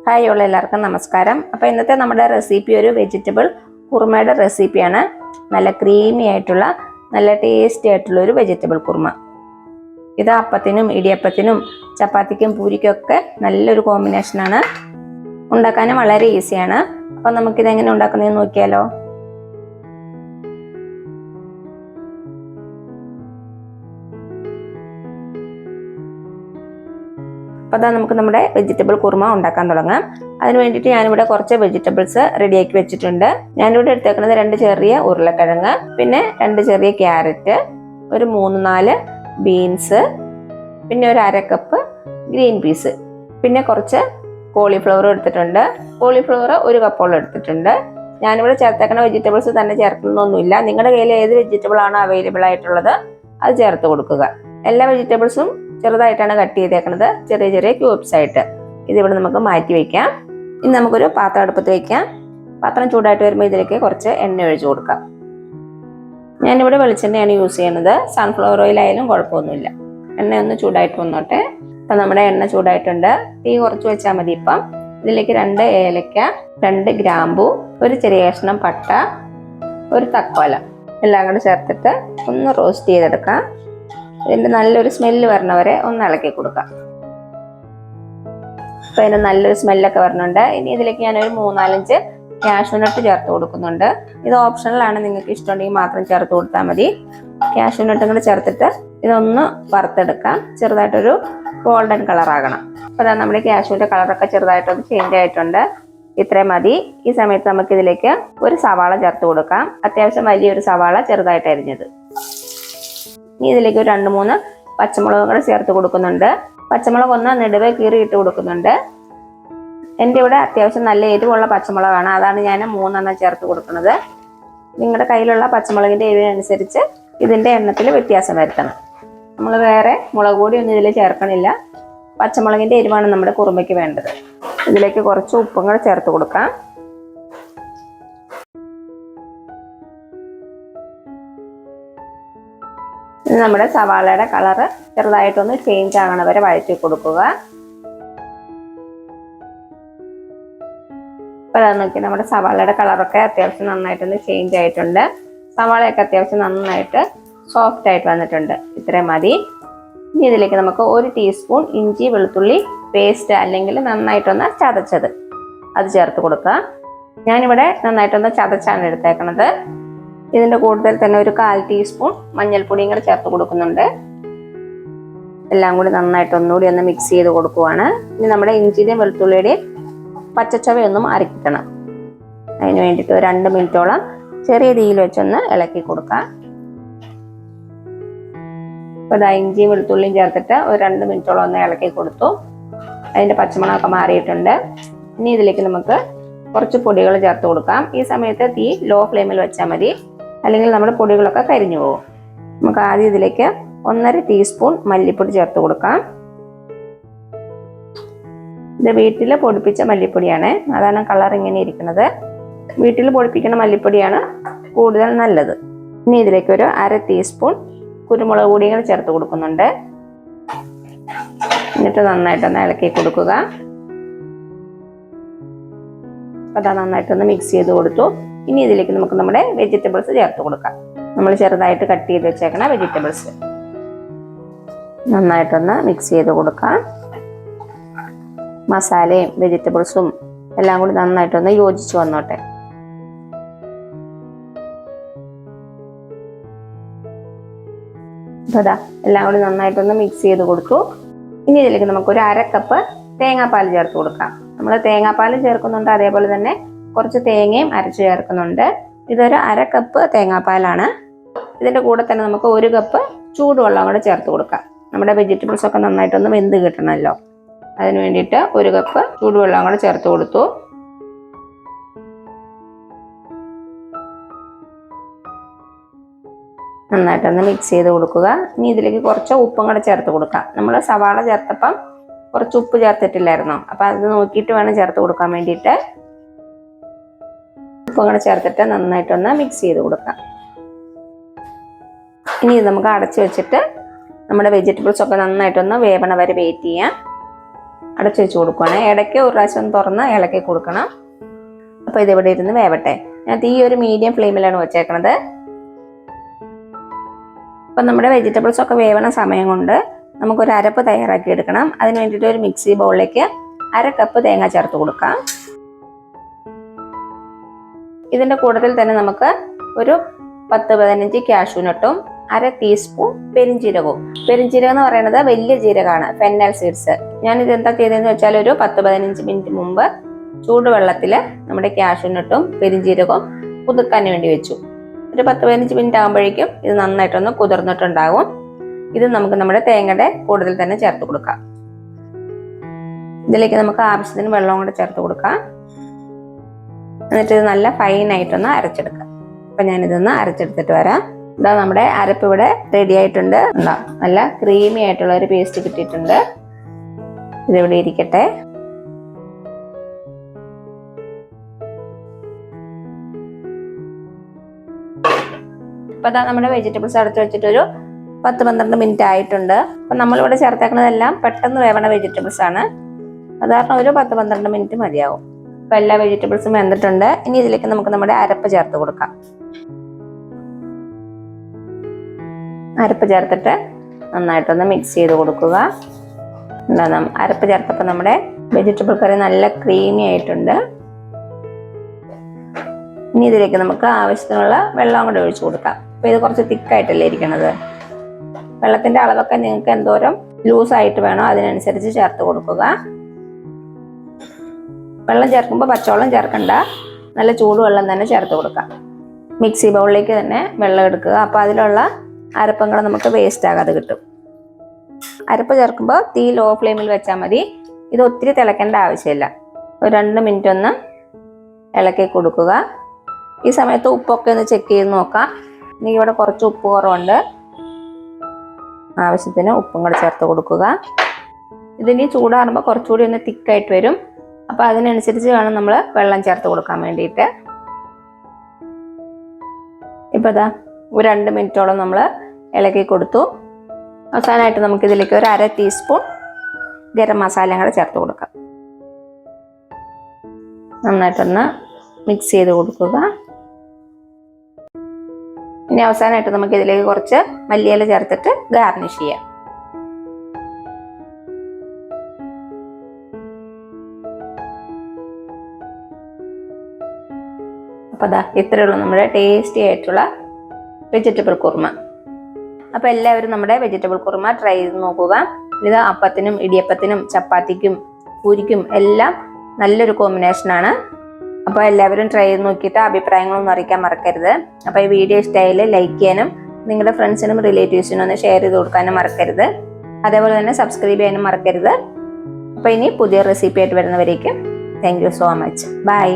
Hi എല്ലാവർക്കും നമസ്കാരം. അപ്പോൾ ഇന്നത്തെ നമ്മുടെ റെസിപ്പി ഒരു വെജിറ്റബിൾ കുറുമയുടെ റെസിപ്പിയാണ്. നല്ല ക്രീമി ആയിട്ടുള്ള നല്ല ടേസ്റ്റി ആയിട്ടുള്ള ഒരു വെജിറ്റബിൾ കുറുമ. ഇത് അപ്പത്തിനും ഇടിയപ്പത്തിനും ചപ്പാത്തിക്കും പൂരിക്കും ഒക്കെ നല്ലൊരു കോമ്പിനേഷനാണ്. ഉണ്ടാക്കാനും വളരെ ഈസിയാണ്. അപ്പോൾ നമുക്കിതെങ്ങനെ ഉണ്ടാക്കുന്നതെന്ന് നോക്കിയാലോ. അപ്പോൾ അതാ നമുക്ക് നമ്മുടെ വെജിറ്റബിൾ കുറുമ ഉണ്ടാക്കാൻ തുടങ്ങാം. അതിന് വേണ്ടിയിട്ട് ഞാനിവിടെ കുറച്ച് വെജിറ്റബിൾസ് റെഡിയാക്കി വെച്ചിട്ടുണ്ട്. ഞാനിവിടെ എടുത്തേക്കുന്നത് 2 ചെറിയ ഉരുളക്കിഴങ്ങ്, പിന്നെ 2 ചെറിയ ക്യാരറ്റ്, ഒരു 3-4 ബീൻസ്, പിന്നെ ഒരു 1/2 കപ്പ് ഗ്രീൻ പീസ്, പിന്നെ കുറച്ച് കോളിഫ്ലവർ എടുത്തിട്ടുണ്ട്. കോളിഫ്ലവർ 1 കപ്പോളം എടുത്തിട്ടുണ്ട്. ഞാനിവിടെ ചേർത്തേക്കുന്ന വെജിറ്റബിൾസ് തന്നെ ചേർക്കുന്നൊന്നുമില്ല. നിങ്ങളുടെ കയ്യിൽ ഏത് വെജിറ്റബിൾ ആണോ അവൈലബിൾ ആയിട്ടുള്ളത് അത് ചേർത്ത് കൊടുക്കുക. എല്ലാ വെജിറ്റബിൾസും ചെറുതായിട്ടാണ് കട്ട് ചെയ്തേക്കുന്നത്, ചെറിയ ചെറിയ ക്യൂബ്സ് ആയിട്ട്. ഇതിവിടെ നമുക്ക് മാറ്റി വയ്ക്കാം. ഇനി നമുക്കൊരു പാത്രം അടുപ്പത്ത് വയ്ക്കാം. പാത്രം ചൂടായിട്ട് വരുമ്പോൾ ഇതിലേക്ക് കുറച്ച് എണ്ണ ഒഴിച്ചു കൊടുക്കാം. ഞാനിവിടെ വെളിച്ചെണ്ണയാണ് യൂസ് ചെയ്യുന്നത്. സൺഫ്ലവർ ഓയിൽ ആയാലും കുഴപ്പമൊന്നുമില്ല. എണ്ണ ഒന്ന് ചൂടായിട്ട് വന്നോട്ടെ. ഇപ്പം നമ്മുടെ എണ്ണ ചൂടായിട്ടുണ്ട്. തീ കുറച്ച് വെച്ചാൽ മതി. ഇപ്പം ഇതിലേക്ക് 2 ഏലക്ക, 2 ഗ്രാമ്പു, ഒരു ചെറിയ കഷ്ണം പട്ട, ഒരു തക്കോല എല്ലാം കൂടെ ചേർത്തിട്ട് ഒന്ന് റോസ്റ്റ് ചെയ്തെടുക്കാം. ഇതിൻ്റെ നല്ലൊരു സ്മെല്ല് വരണവരെ ഒന്ന് ഇളക്കി കൊടുക്കാം. അപ്പോൾ ഇതിന് നല്ലൊരു സ്മെല്ലൊക്കെ വരുന്നുണ്ട്. ഇനി ഇതിലേക്ക് ഞാനൊരു 3-4 കാഷ്യൂനട്ട് ചേർത്ത് കൊടുക്കുന്നുണ്ട്. ഇത് ഓപ്ഷണലാണ്, നിങ്ങൾക്ക് ഇഷ്ടമുണ്ടെങ്കിൽ മാത്രം ചേർത്ത് കൊടുത്താൽ മതി. കാഷ്യൂനട്ടും കൂടെ ചേർത്തിട്ട് ഇതൊന്ന് വറുത്തെടുക്കാം. ചെറുതായിട്ടൊരു ഗോൾഡൻ കളർ ആകണം. അപ്പോൾ അതാ നമ്മുടെ കാഷ്യൂൻ്റെ കളറൊക്കെ ചെറുതായിട്ടൊന്ന് ചേഞ്ച് ആയിട്ടുണ്ട്. ഇത്രയും മതി. ഈ സമയത്ത് നമുക്കിതിലേക്ക് ഒരു സവാള ചേർത്ത് കൊടുക്കാം. അത്യാവശ്യം വലിയൊരു സവാള ചെറുതായിട്ട് അരിഞ്ഞത്. ഇനി ഇതിലേക്ക് ഒരു 2-3 പച്ചമുളകും കൂടെ ചേർത്ത് കൊടുക്കുന്നുണ്ട്. പച്ചമുളക് ഒന്ന് നെടുവേ കീറി ഇട്ട് കൊടുക്കുന്നുണ്ട്. എൻ്റെ ഇവിടെ അത്യാവശ്യം നല്ല എരിവുള്ള പച്ചമുളകാണ്, അതാണ് ഞാൻ 3 ചേർത്ത് കൊടുക്കുന്നത്. നിങ്ങളുടെ കയ്യിലുള്ള പച്ചമുളകിൻ്റെ എരിവിനനുസരിച്ച് ഇതിൻ്റെ എണ്ണത്തിൽ വ്യത്യാസം വരുത്തണം. നമ്മൾ വേറെ മുളക് പൊടി ഒന്നും ഇതിൽ ചേർക്കണില്ല. പച്ചമുളകിൻ്റെ എരിവാണ് നമ്മുടെ കുറുമയ്ക്ക് വേണ്ടത്. ഇതിലേക്ക് കുറച്ച് ഉപ്പും കൂടെ ചേർത്ത് കൊടുക്കാം. നമ്മുടെ സവാളയുടെ കളറ് ചെറുതായിട്ടൊന്ന് ചേഞ്ച് ആകണ വരെ വഴറ്റി കൊടുക്കുക. ഇപ്പോൾ അത് നോക്കി നമ്മുടെ സവാളയുടെ കളറൊക്കെ അത്യാവശ്യം നന്നായിട്ടൊന്ന് ചേഞ്ച് ആയിട്ടുണ്ട്. സവാളയൊക്കെ അത്യാവശ്യം നന്നായിട്ട് സോഫ്റ്റ് ആയിട്ട് വന്നിട്ടുണ്ട്. ഇത്രയും മതി. ഇനി ഇതിലേക്ക് നമുക്ക് 1 ടീസ്പൂൺ ഇഞ്ചി വെളുത്തുള്ളി പേസ്റ്റ്, അല്ലെങ്കിൽ നന്നായിട്ടൊന്ന് ചതച്ചത്, അത് ചേർത്ത് കൊടുക്കുക. ഞാനിവിടെ നന്നായിട്ടൊന്ന് ചതച്ചാണ് എടുത്തേക്കണത്. ഇതിൻ്റെ കൂടുതൽ തന്നെ ഒരു 1/4 ടീസ്പൂൺ മഞ്ഞൾപ്പൊടിയും കൂടെ ചേർത്ത് കൊടുക്കുന്നുണ്ട്. എല്ലാം കൂടി നന്നായിട്ട് ഒന്നുകൂടി ഒന്ന് മിക്സ് ചെയ്ത് കൊടുക്കുവാണ്. ഇനി നമ്മുടെ ഇഞ്ചിയുടെയും വെളുത്തുള്ളിയുടെയും പച്ചച്ചവയൊന്നും അരക്കിട്ടണം. അതിന് വേണ്ടിയിട്ട് ഒരു 2 മിനിറ്റോളം ചെറിയ തീയിൽ വെച്ചൊന്ന് ഇളക്കി കൊടുക്കാം. ഇപ്പോൾ ഇതാ ഇഞ്ചിയും വെളുത്തുള്ളിയും ചേർത്തിട്ട് ഒരു 2 മിനിറ്റോളം ഒന്ന് ഇളക്കി കൊടുത്തു. അതിൻ്റെ പച്ചമണമൊക്കെ മാറിയിട്ടുണ്ട്. ഇനി ഇതിലേക്ക് നമുക്ക് കുറച്ച് പൊടികൾ ചേർത്ത് കൊടുക്കാം. ഈ സമയത്ത് തീ ലോ ഫ്ലെയിമിൽ വെച്ചാൽ മതി, അല്ലെങ്കിൽ നമ്മുടെ പൊടികളൊക്കെ കരിഞ്ഞു പോകും. നമുക്ക് ആദ്യം ഇതിലേക്ക് 1/2 ടീസ്പൂൺ മല്ലിപ്പൊടി ചേർത്ത് കൊടുക്കാം. ഇത് വീട്ടിൽ പൊടിപ്പിച്ച മല്ലിപ്പൊടിയാണ്, അതാണ് കളർ ഇങ്ങനെ ഇരിക്കുന്നത്. വീട്ടിൽ പൊടിപ്പിക്കുന്ന മല്ലിപ്പൊടിയാണ് കൂടുതൽ നല്ലത്. ഇനി ഇതിലേക്ക് ഒരു 1/2 ടീസ്പൂൺ കുരുമുളക് പൊടിയും ചേർത്ത് കൊടുക്കുന്നുണ്ട്. എന്നിട്ട് നന്നായിട്ടൊന്ന് ഇളക്കി കൊടുക്കുക. അതാ നന്നായിട്ടൊന്ന് മിക്സ് ചെയ്ത് കൊടുത്തു. ഇനി ഇതിലേക്ക് നമുക്ക് നമ്മുടെ വെജിറ്റബിൾസ് ചേർത്ത് കൊടുക്കാം. നമ്മൾ ചെറുതായിട്ട് കട്ട് ചെയ്ത് വെച്ചേക്കണ വെജിറ്റബിൾസ് നന്നായിട്ടൊന്ന് മിക്സ് ചെയ്ത് കൊടുക്കാം. മസാലയും വെജിറ്റബിൾസും എല്ലാം കൂടി നന്നായിട്ടൊന്ന് യോജിച്ച് വന്നോട്ടെ. അതാ എല്ലാം കൂടി നന്നായിട്ടൊന്ന് മിക്സ് ചെയ്ത് കൊടുത്തു. ഇനി ഇതിലേക്ക് നമുക്കൊരു 1/2 കപ്പ് തേങ്ങാപ്പാൽ ചേർത്ത് കൊടുക്കാം. നമ്മൾ തേങ്ങാപ്പാൽ ചേർക്കുന്നുണ്ട്, അതേപോലെ തന്നെ കുറച്ച് തേങ്ങയും അരച്ച് ചേർക്കുന്നുണ്ട്. ഇതൊരു 1/2 കപ്പ് തേങ്ങാപ്പാലാണ്. ഇതിൻ്റെ കൂടെ തന്നെ നമുക്ക് 1 കപ്പ് ചൂടുവെള്ളം കൂടെ ചേർത്ത് കൊടുക്കാം. നമ്മുടെ വെജിറ്റബിൾസ് ഒക്കെ നന്നായിട്ടൊന്ന് വെന്ത് കിട്ടണമല്ലോ, അതിന് വേണ്ടിയിട്ട് 1 കപ്പ് ചൂടുവെള്ളം കൂടെ ചേർത്ത് കൊടുത്തു. നന്നായിട്ടൊന്ന് മിക്സ് ചെയ്ത് കൊടുക്കുക. ഇനി ഇതിലേക്ക് കുറച്ച് ഉപ്പും കൂടെ ചേർത്ത് കൊടുക്കാം. നമ്മൾ സവാള ചേർത്തപ്പം കുറച്ച് ഉപ്പ് ചേർത്തിട്ടില്ലായിരുന്നോ, അപ്പം അത് നോക്കിയിട്ട് വേണം ചേർത്ത് കൊടുക്കാൻ വേണ്ടിയിട്ട്. ഉപ്പും കൂടെ ചേർത്തിട്ട് നന്നായിട്ടൊന്ന് മിക്സ് ചെയ്ത് കൊടുക്കാം. ഇനി ഇത് നമുക്ക് അടച്ചു വെച്ചിട്ട് നമ്മുടെ വെജിറ്റബിൾസ് ഒക്കെ നന്നായിട്ടൊന്ന് വേവണ വരെ വെയിറ്റ് ചെയ്യാം. അടച്ചു വെച്ച് കൊടുക്കുകയാണ്. ഇടയ്ക്ക് ഒരു പ്രാവശ്യം തുറന്ന് ഇളക്കി കൊടുക്കണം. അപ്പോൾ ഇതിവിടെ ഇരുന്ന് വേവട്ടെ. ഞാൻ തീ ഒരു മീഡിയം ഫ്ലെയിമിലാണ് വെച്ചേക്കണത്. അപ്പം നമ്മുടെ വെജിറ്റബിൾസ് ഒക്കെ വേവണ സമയം കൊണ്ട് നമുക്കൊരു അരപ്പ് തയ്യാറാക്കി എടുക്കണം. അതിന് വേണ്ടിയിട്ട് ഒരു മിക്സി ബൗളിലേക്ക് 1/2 കപ്പ് തേങ്ങ ചേർത്ത് കൊടുക്കാം. ഇതിൻ്റെ കൂട്ടത്തിൽ തന്നെ നമുക്ക് ഒരു 10-15 കാഷ്യൂനട്ടും 1/2 ടീസ്പൂൺ പെരിഞ്ജീരകവും. പെരിഞ്ജീരകം എന്ന് പറയുന്നത് വലിയ ജീരകമാണ്, ഫെന്നൽ സീഡ്സ്. ഞാൻ ഇതെന്താ ചെയ്തതെന്ന് വെച്ചാൽ ഒരു 10-15 മിനിറ്റ് മുമ്പ് ചൂടുവെള്ളത്തിൽ നമ്മുടെ കാഷ്യൂനട്ടും പെരിഞ്ജീരകവും കുതിർക്കാൻ വേണ്ടി വെച്ചു. ഒരു 10-15 മിനിറ്റ് ആകുമ്പോഴേക്കും ഇത് നന്നായിട്ടൊന്ന് കുതിർന്നിട്ടുണ്ടാകും. ഇത് നമുക്ക് നമ്മുടെ തേങ്ങയുടെ കൂടുതൽ തന്നെ ചേർത്ത് കൊടുക്കാം. ഇതിലേക്ക് നമുക്ക് ആവശ്യത്തിന് വെള്ളം കൂടെ ചേർത്ത് കൊടുക്കാം. എന്നിട്ട് ഇത് നല്ല ഫൈനായിട്ടൊന്ന് അരച്ചെടുക്കാം. അപ്പം ഞാനിതൊന്ന് അരച്ചെടുത്തിട്ട് വരാം. ഇതാ നമ്മുടെ അരപ്പ് ഇവിടെ റെഡി ആയിട്ടുണ്ട്. നല്ല ക്രീമി ആയിട്ടുള്ള ഒരു പേസ്റ്റ് കിട്ടിയിട്ടുണ്ട്. ഇതിവിടെ ഇരിക്കട്ടെ. ഇപ്പൊ നമ്മുടെ വെജിറ്റബിൾസ് അടച്ചു വെച്ചിട്ട് ഒരു 10-12 മിനിറ്റ് ആയിട്ടുണ്ട്. അപ്പൊ നമ്മളിവിടെ ചേർത്തേക്കുന്നതെല്ലാം പെട്ടെന്ന് വേവണ വെജിറ്റബിൾസ് ആണ്. സാധാരണ ഒരു 10-12 മിനിറ്റ് മതിയാവും. ഇപ്പൊ എല്ലാ വെജിറ്റബിൾസും വെന്തിട്ടുണ്ട്. ഇനി ഇതിലേക്ക് നമുക്ക് നമ്മുടെ അരപ്പ് ചേർത്ത് കൊടുക്കാം. അരപ്പ് ചേർത്തിട്ട് നന്നായിട്ടൊന്ന് മിക്സ് ചെയ്ത് കൊടുക്കുക. അരപ്പ് ചേർത്തപ്പോൾ നമ്മുടെ വെജിറ്റബിൾ കറി നല്ല ക്രീമി ആയിട്ടുണ്ട്. ഇനി ഇതിലേക്ക് നമുക്ക് ആവശ്യത്തിനുള്ള വെള്ളം കൂടെ ഒഴിച്ചു കൊടുക്കാം. അപ്പൊ ഇത് കുറച്ച് തിക്കായിട്ടല്ലേ ഇരിക്കണത്. വെള്ളത്തിന്റെ അളവൊക്കെ നിങ്ങൾക്ക് എന്തോരം ലൂസായിട്ട് വേണോ അതിനനുസരിച്ച് ചേർത്ത് കൊടുക്കുക. വെള്ളം ചേർക്കുമ്പോൾ പച്ചവെള്ളം ചേർക്കണ്ട, നല്ല ചൂടുവെള്ളം തന്നെ ചേർത്ത് കൊടുക്കാം. മിക്സി ബൗളിലേക്ക് തന്നെ വെള്ളം എടുക്കുക. അപ്പോൾ അതിലുള്ള അരപ്പങ്ങൾ നമുക്ക് വേസ്റ്റ് ആകാതെ കിട്ടും. അരപ്പ് ചേർക്കുമ്പോൾ തീ ലോ ഫ്ലെയിമിൽ വെച്ചാൽ മതി. ഇത് ഒത്തിരി തിളയ്ക്കേണ്ട ആവശ്യമില്ല. ഒരു 2 മിനിറ്റ് ഒന്ന് ഇളക്കി കൊടുക്കുക. ഈ സമയത്ത് ഉപ്പൊക്കെ ഒന്ന് ചെക്ക് ചെയ്ത് നോക്കാം. എനിക്ക് ഇവിടെ കുറച്ച് ഉപ്പ് കുറവുണ്ട്. ആവശ്യത്തിന് ഉപ്പും കൂടെ ചേർത്ത് കൊടുക്കുക. ഇതിനി ചൂടാറുമ്പോൾ കുറച്ചുകൂടി ഒന്ന് തിക്കായിട്ട് വരും. അപ്പോൾ അതിനനുസരിച്ച് വേണം നമ്മൾ വെള്ളം ചേർത്ത് കൊടുക്കാൻ വേണ്ടിയിട്ട്. ഇപ്പോൾ ഇതാ ഒരു 2 മിനിറ്റോളം നമ്മൾ ഇളക്കി കൊടുത്തു. അവസാനമായിട്ട് നമുക്കിതിലേക്ക് ഒരു 1/2 ടീസ്പൂൺ ഗരം മസാലയും കൂടെ ചേർത്ത് കൊടുക്കാം. നന്നായിട്ടൊന്ന് മിക്സ് ചെയ്ത് കൊടുക്കുക. ഇനി അവസാനമായിട്ട് നമുക്ക് ഇതിലേക്ക് കുറച്ച് മല്ലിയില ചേർത്തിട്ട് ഗാർണിഷ് ചെയ്യാം. അപ്പോൾ അതാ ഇത്രയേ ഉള്ളൂ നമ്മുടെ ടേസ്റ്റി ആയിട്ടുള്ള വെജിറ്റബിൾ കുറുമ. അപ്പോൾ എല്ലാവരും നമ്മുടെ വെജിറ്റബിൾ കുറുമ ട്രൈ ചെയ്ത് നോക്കുക. ഇത് അപ്പത്തിനും ഇടിയപ്പത്തിനും ചപ്പാത്തിക്കും പൂരിക്കും എല്ലാം നല്ലൊരു കോമ്പിനേഷനാണ്. അപ്പോൾ എല്ലാവരും ട്രൈ ചെയ്ത് നോക്കിയിട്ട് അഭിപ്രായങ്ങളൊന്നും അറിയിക്കാൻ മറക്കരുത്. അപ്പോൾ ഈ വീഡിയോ ഇഷ്ടമായാൽ ലൈക്ക് ചെയ്യാനും നിങ്ങളുടെ ഫ്രണ്ട്സിനും റിലേറ്റീവ്സിനും ഒന്ന് ഷെയർ ചെയ്ത് കൊടുക്കാനും മറക്കരുത്. അതേപോലെ തന്നെ സബ്സ്ക്രൈബ് ചെയ്യാനും മറക്കരുത്. അപ്പോൾ ഇനി പുതിയ റെസിപ്പി ആയിട്ട് വരുന്നവരേക്കും thank you so much. By.